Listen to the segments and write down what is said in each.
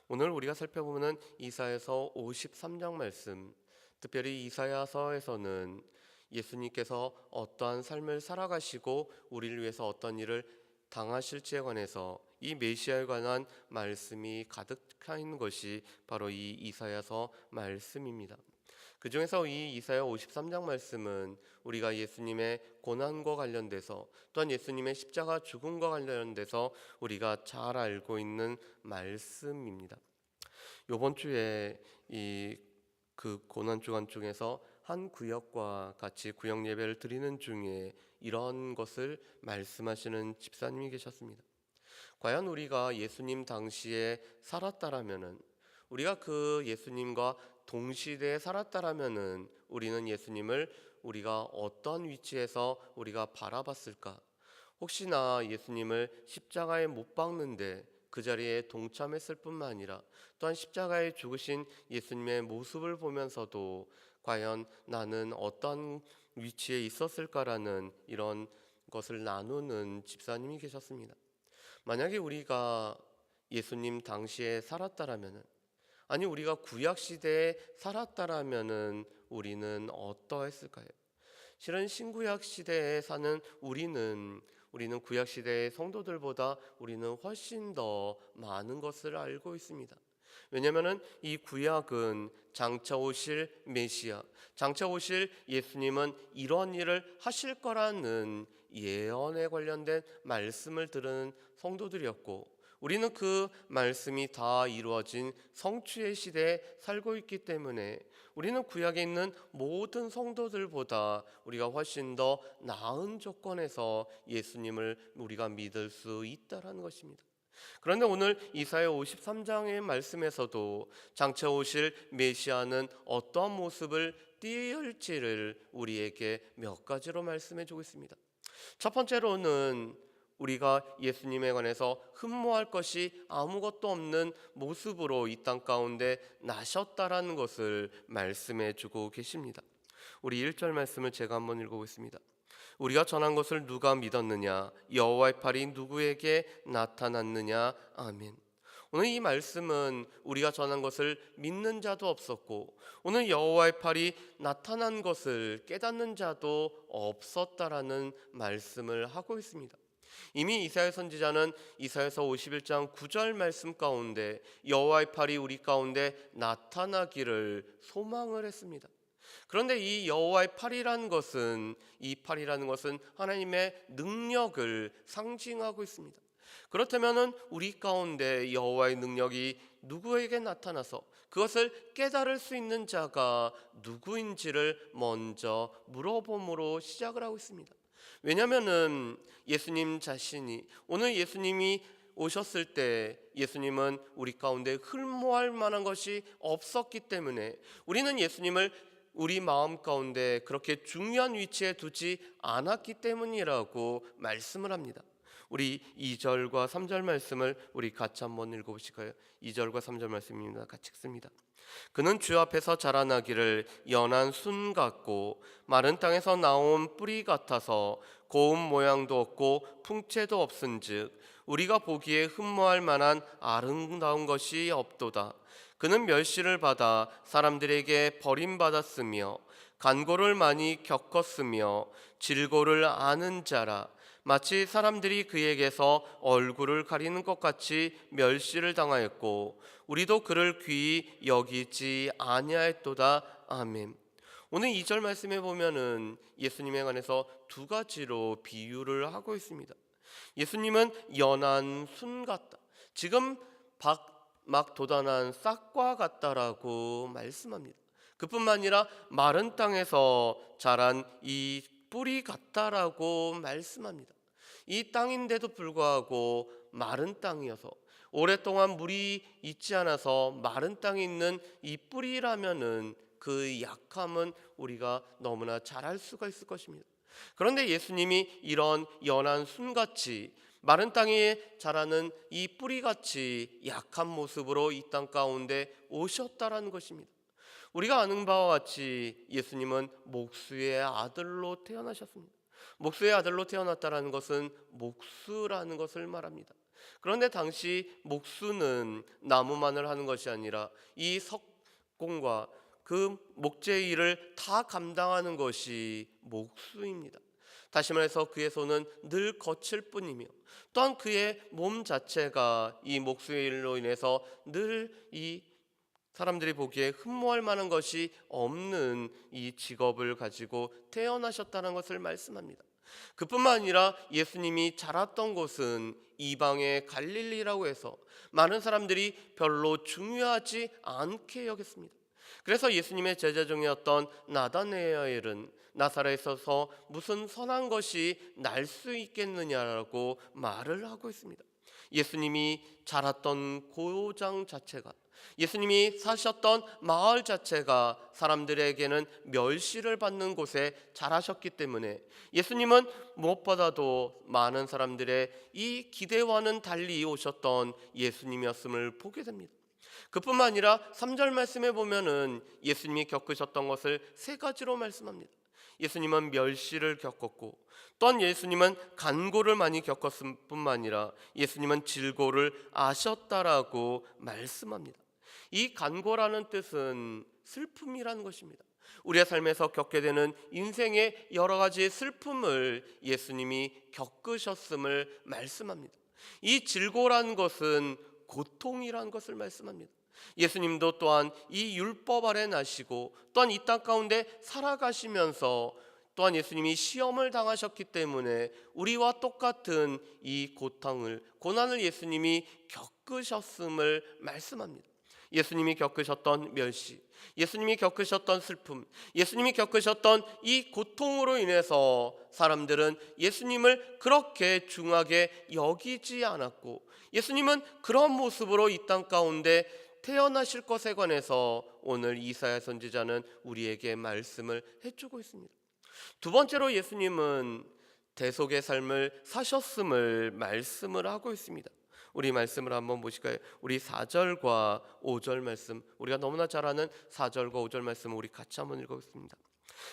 오늘 우리가 살펴보는 이사야서 53장 말씀, 특별히 이사야서에서는 예수님께서 어떠한 삶을 살아가시고 우리를 위해서 어떤 일을 당하실지에 관해서 이 메시아에 관한 말씀이 가득한 것이 바로 이 이사야서 말씀입니다. 그 중에서 이 이사야 53장 말씀은 우리가 예수님의 고난과 관련돼서 또한 예수님의 십자가 죽음과 관련돼서 우리가 잘 알고 있는 말씀입니다. 이번 주에 이 고난 주간 중에서 한 구역과 같이 구역 예배를 드리는 중에 이런 것을 말씀하시는 집사님이 계셨습니다. 과연 우리가 예수님 당시에 살았다라면은, 우리가 그 예수님과 동시대에 살았다라면은 우리는 예수님을 우리가 어떤 위치에서 우리가 바라봤을까? 혹시나 예수님을 십자가에 못 박는데 그 자리에 동참했을 뿐만 아니라 또한 십자가에 죽으신 예수님의 모습을 보면서도 과연 나는 어떤 위치에 있었을까라는 이런 것을 나누는 집사님이 계셨습니다. 만약에 우리가 예수님 당시에 살았다라면은, 아니 우리가 구약 시대에 살았다라면은 우리는 어떠했을까요? 실은 신구약 시대에 사는 우리는 구약 시대의 성도들보다 우리는 훨씬 더 많은 것을 알고 있습니다. 왜냐하면 이 구약은 장차 오실 메시아, 장차 오실 예수님은 이런 일을 하실 거라는 예언에 관련된 말씀을 들은 성도들이었고, 우리는 그 말씀이 다 이루어진 성취의 시대에 살고 있기 때문에 우리는 구약에 있는 모든 성도들보다 우리가 훨씬 더 나은 조건에서 예수님을 우리가 믿을 수 있다라는 것입니다. 그런데 오늘 이사야 53장의 말씀에서도 장차 오실 메시아는 어떠한 모습을 띄울지를 우리에게 몇 가지로 말씀해 주고 있습니다. 첫 번째로는 우리가 예수님에 관해서 흠모할 것이 아무것도 없는 모습으로 이 땅 가운데 나셨다라는 것을 말씀해 주고 계십니다. 우리 1절 말씀을 제가 한번 읽어보겠습니다. 우리가 전한 것을 누가 믿었느냐? 여호와의 팔이 누구에게 나타났느냐? 아멘. 오늘 이 말씀은 우리가 전한 것을 믿는 자도 없었고, 오늘 여호와의 팔이 나타난 것을 깨닫는 자도 없었다라는 말씀을 하고 있습니다. 이미 이사야 선지자는 이사야서 51장 9절 말씀 가운데 여호와의 팔이 우리 가운데 나타나기를 소망을 했습니다. 그런데 이 여호와의 팔이라는 것은, 이 팔이라는 것은 하나님의 능력을 상징하고 있습니다. 그렇다면 우리 가운데 여호와의 능력이 누구에게 나타나서 그것을 깨달을 수 있는 자가 누구인지를 먼저 물어봄으로 시작을 하고 있습니다. 왜냐하면 예수님 자신이, 오늘 예수님이 오셨을 때 예수님은 우리 가운데 흠모할 만한 것이 없었기 때문에 우리는 예수님을 우리 마음 가운데 그렇게 중요한 위치에 두지 않았기 때문이라고 말씀을 합니다. 우리 2절과 3절 말씀을 우리 같이 한번 읽어보실까요? 2절과 3절 말씀입니다. 같이 읽습니다. 그는 주 앞에서 자라나기를 연한 순 같고 마른 땅에서 나온 뿌리 같아서 고운 모양도 없고 풍채도 없은즉 우리가 보기에 흠모할 만한 아름다운 것이 없도다. 그는 멸시를 받아 사람들에게 버림받았으며 간고를 많이 겪었으며 질고를 아는 자라. 마치 사람들이 그에게서 얼굴을 가리는 것 같이 멸시를 당하였고 우리도 그를 귀히 여기지 아니하였도다. 아멘. 오늘 2절 말씀에 보면은 예수님에 관해서 두 가지로 비유를 하고 있습니다. 예수님은 연한 순 같다, 지금 막 돋아난 싹과 같다라고 말씀합니다. 그뿐만 아니라 마른 땅에서 자란 이 뿌리 같다라고 말씀합니다. 이 땅인데도 불구하고 마른 땅이어서, 오랫동안 물이 있지 않아서 마른 땅에 있는 이 뿌리라면은 그 약함은 우리가 너무나 잘 알 수가 있을 것입니다. 그런데 예수님이 이런 연한 순같이 마른 땅에 자라는 이 뿌리같이 약한 모습으로 이 땅 가운데 오셨다라는 것입니다. 우리가 아는 바와 같이 예수님은 목수의 아들로 태어나셨습니다. 목수의 아들로 태어났다라는 것은 목수라는 것을 말합니다. 그런데 당시 목수는 나무만을 하는 것이 아니라 이 석공과 그 목재의 일을 다 감당하는 것이 목수입니다. 다시 말해서 그의 손은 늘 거칠 뿐이며 또한 그의 몸 자체가 이 목수의 일로 인해서 늘 이 사람들이 보기에 흠모할 만한 것이 없는 이 직업을 가지고 태어나셨다는 것을 말씀합니다. 그뿐만 아니라 예수님이 자랐던 곳은 이방의 갈릴리라고 해서 많은 사람들이 별로 중요하지 않게 여겼습니다. 그래서 예수님의 제자 중이었던 나다나엘은 나사렛에서 무슨 선한 것이 날 수 있겠느냐라고 말을 하고 있습니다. 예수님이 자랐던 고장 자체가, 예수님이 사셨던 마을 자체가 사람들에게는 멸시를 받는 곳에 자라셨기 때문에 예수님은 무엇보다도 많은 사람들의 이 기대와는 달리 오셨던 예수님이었음을 보게 됩니다. 그뿐만 아니라 3절 말씀에 보면은 예수님이 겪으셨던 것을 세 가지로 말씀합니다. 예수님은 멸시를 겪었고, 또한 예수님은 간고를 많이 겪었을 뿐만 아니라 예수님은 질고를 아셨다라고 말씀합니다. 이 간고라는 뜻은 슬픔이라는 것입니다. 우리의 삶에서 겪게 되는 인생의 여러 가지 슬픔을 예수님이 겪으셨음을 말씀합니다. 이 질고라는 것은 고통이라는 것을 말씀합니다. 예수님도 또한 이 율법 아래 나시고 또한 이 땅 가운데 살아가시면서 또한 예수님이 시험을 당하셨기 때문에 우리와 똑같은 이 고난을 예수님이 겪으셨음을 말씀합니다. 예수님이 겪으셨던 멸시, 예수님이 겪으셨던 슬픔, 예수님이 겪으셨던 이 고통으로 인해서 사람들은 예수님을 그렇게 중하게 여기지 않았고, 예수님은 그런 모습으로 이 땅 가운데 태어나실 것에 관해서 오늘 이사야 선지자는 우리에게 말씀을 해주고 있습니다. 두 번째로 예수님은 대속의 삶을 사셨음을 말씀을 하고 있습니다. 우리 말씀을 한번 보실까요? 우리 4절과 5절 말씀, 우리가 너무나 잘 아는 4절과 5절 말씀을 우리 같이 한번 읽어보겠습니다.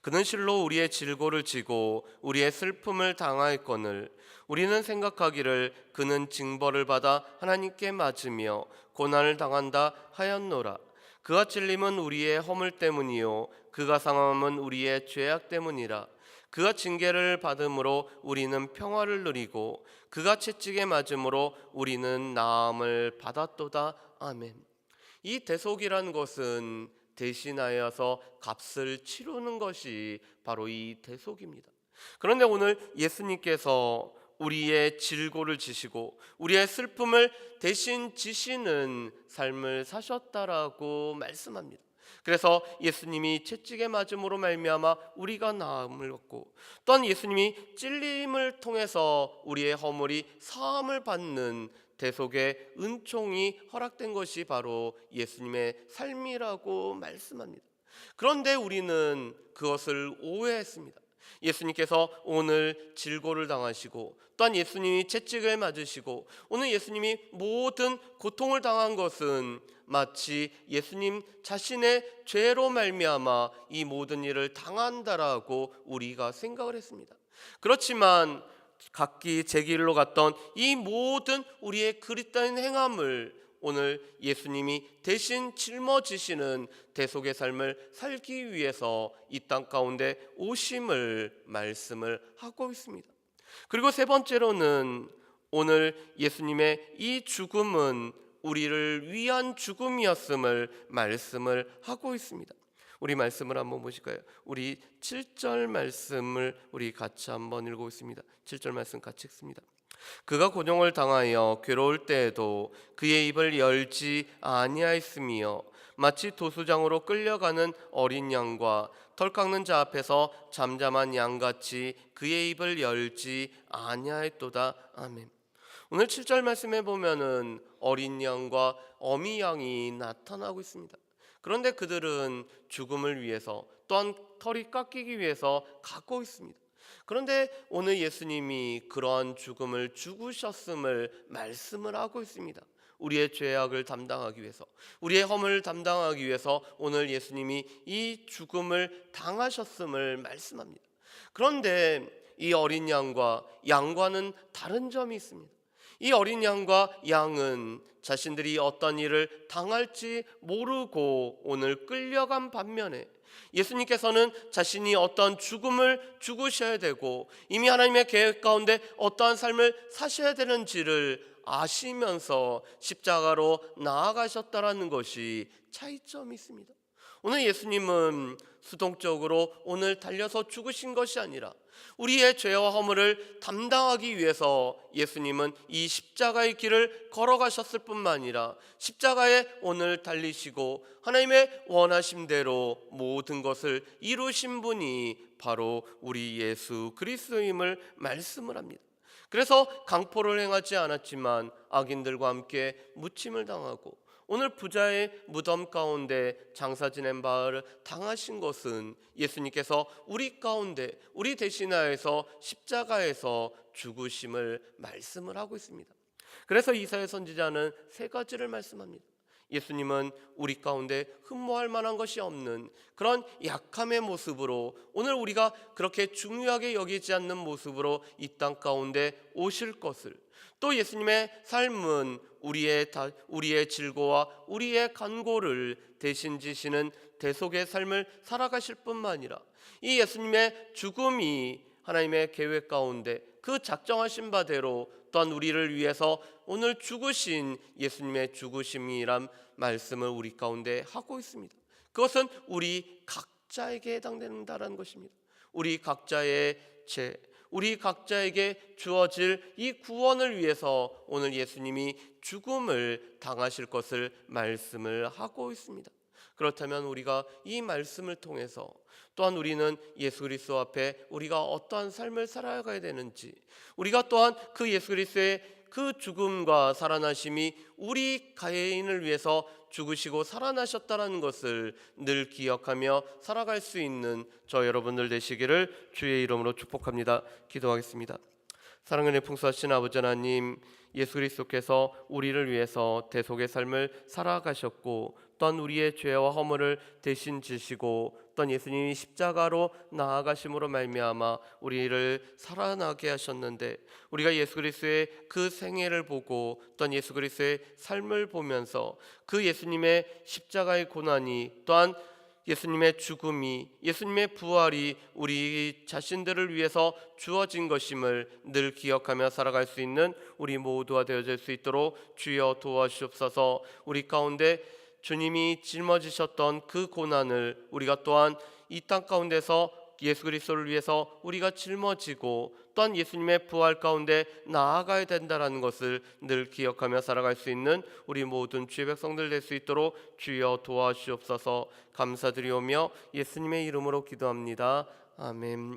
그는 실로 우리의 질고를 지고 우리의 슬픔을 당하였거늘 우리는 생각하기를 그는 징벌을 받아 하나님께 맞으며 고난을 당한다 하였노라. 그가 찔림은 우리의 허물 때문이요 그가 상함은 우리의 죄악 때문이라. 그가 징계를 받음으로 우리는 평화를 누리고 그가 채찍에 맞음으로 우리는 나음을 받았도다. 아멘. 이 대속이라는 것은 대신하여서 값을 치르는 것이 바로 이 대속입니다. 그런데 오늘 예수님께서 우리의 질고를 지시고 우리의 슬픔을 대신 지시는 삶을 사셨다라고 말씀합니다. 그래서 예수님이 채찍에 맞음으로 말미암아 우리가 나음을 얻고, 또한 예수님이 찔림을 통해서 우리의 허물이 사함을 받는 대속의 은총이 허락된 것이 바로 예수님의 삶이라고 말씀합니다. 그런데 우리는 그것을 오해했습니다. 예수님께서 오늘 질고를 당하시고 또한 예수님이 채찍을 맞으시고 오늘 예수님이 모든 고통을 당한 것은 마치 예수님 자신의 죄로 말미암아 이 모든 일을 당한다라고 우리가 생각을 했습니다. 그렇지만 각기 제 길로 갔던 이 모든 우리의 그릇된 행함을 오늘 예수님이 대신 짊어지시는 대속의 삶을 살기 위해서 이 땅 가운데 오심을 말씀을 하고 있습니다. 그리고 세 번째로는 오늘 예수님의 이 죽음은 우리를 위한 죽음이었음을 말씀을 하고 있습니다. 우리 말씀을 한번 보실까요? 우리 7절 말씀을 우리 같이 한번 읽어보겠습니다. 7절 말씀 같이 읽습니다. 그가 고통을 당하여 괴로울 때에도 그의 입을 열지 아니하였으며 마치 도수장으로 끌려가는 어린 양과 털 깎는 자 앞에서 잠잠한 양같이 그의 입을 열지 아니하였도다. 아멘. 오늘 7절 말씀에 보면은 어린 양과 어미 양이 나타나고 있습니다. 그런데 그들은 죽음을 위해서 또한 털이 깎이기 위해서 갖고 있습니다. 그런데 오늘 예수님이 그러한 죽음을 죽으셨음을 말씀을 하고 있습니다. 우리의 죄악을 담당하기 위해서, 우리의 허물을 담당하기 위해서 오늘 예수님이 이 죽음을 당하셨음을 말씀합니다. 그런데 이 어린 양과는 다른 점이 있습니다. 이 어린 양과 양은 자신들이 어떤 일을 당할지 모르고 오늘 끌려간 반면에 예수님께서는 자신이 어떤 죽음을 죽으셔야 되고 이미 하나님의 계획 가운데 어떠한 삶을 사셔야 되는지를 아시면서 십자가로 나아가셨다라는 것이 차이점이 있습니다. 오늘 예수님은 수동적으로 오늘 달려서 죽으신 것이 아니라 우리의 죄와 허물을 담당하기 위해서 예수님은 이 십자가의 길을 걸어가셨을 뿐만 아니라 십자가에 오늘 달리시고 하나님의 원하신 대로 모든 것을 이루신 분이 바로 우리 예수 그리스도임을 말씀을 합니다. 그래서 강포를 행하지 않았지만 악인들과 함께 무침을 당하고 오늘 부자의 무덤 가운데 장사 지낸 바를 당하신 것은 예수님께서 우리 가운데 우리 대신하여서 십자가에서 죽으심을 말씀을 하고 있습니다. 그래서 이사야 선지자는 세 가지를 말씀합니다. 예수님은 우리 가운데 흠모할 만한 것이 없는 그런 약함의 모습으로 오늘 우리가 그렇게 중요하게 여기지 않는 모습으로 이 땅 가운데 오실 것을, 또 예수님의 삶은 우리의 질고와 우리의 간고를 대신 지시는 대속의 삶을 살아가실 뿐만 아니라 이 예수님의 죽음이 하나님의 계획 가운데 그 작정하신 바대로 또한 우리를 위해서 오늘 죽으신 예수님의 죽으심이란 말씀을 우리 가운데 하고 있습니다. 그것은 우리 각자에게 해당된다는 것입니다. 우리 각자의 죄, 우리 각자에게 주어질 이 구원을 위해서 오늘 예수님이 죽음을 당하실 것을 말씀을 하고 있습니다. 그렇다면 우리가 이 말씀을 통해서 또한 우리는 예수 그리스도 앞에 우리가 어떠한 삶을 살아가야 되는지, 우리가 또한 그 예수 그리스도의 그 죽음과 살아나심이 우리 개인을 위해서 죽으시고 살아나셨다는 것을 늘 기억하며 살아갈 수 있는 저 여러분들 되시기를 주의 이름으로 축복합니다. 기도하겠습니다. 사랑의 풍성하신 아버지 하나님, 예수 그리스도께서 우리를 위해서 대속의 삶을 살아가셨고 또한 우리의 죄와 허물을 대신 지시고 또한 예수님이 십자가로 나아가심으로 말미암아 우리를 살아나게 하셨는데, 우리가 예수 그리스도의 그 생애를 보고 또한 예수 그리스도의 삶을 보면서 그 예수님의 십자가의 고난이 또한 예수님의 죽음이, 예수님의 부활이 우리 자신들을 위해서 주어진 것임을 늘 기억하며 살아갈 수 있는 우리 모두가 되어질 수 있도록 주여 도와주옵소서. 우리 가운데 주님이 짊어지셨던 그 고난을 우리가 또한 이 땅 가운데서 예수 그리스도를 위해서 우리가 짊어지고 또한 예수님의 부활 가운데 나아가야 된다는 것을 늘 기억하며 살아갈 수 있는 우리 모든 주의 백성들 될 수 있도록 주여 도와주옵소서. 감사드리오며 예수님의 이름으로 기도합니다. 아멘.